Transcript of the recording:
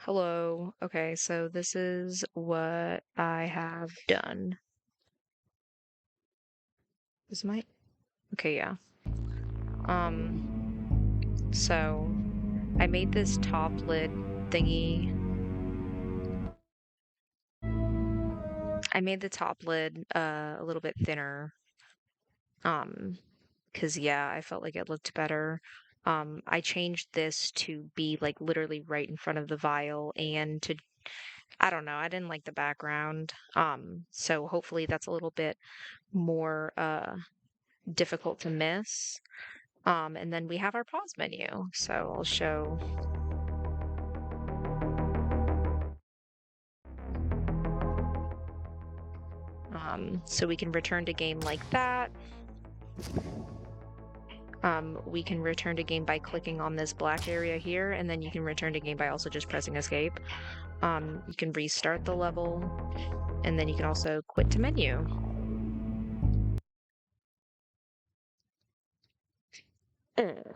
Hello. Okay, so this is what I have done. Is my okay, yeah. So I made this top lid thingy. I made the top lid a little bit thinner. Um, 'Cause yeah, I felt like it looked better. I changed this to be like literally right in front of the vial and to I don't know, I didn't like the background. So hopefully that's a little bit more difficult to miss. And then we have our pause menu. So I'll show. So we can return to game like that. We can return to game by clicking on this black area here, and then you can return to game by also just pressing escape. You can restart the level, and then you can also quit to menu. Ugh.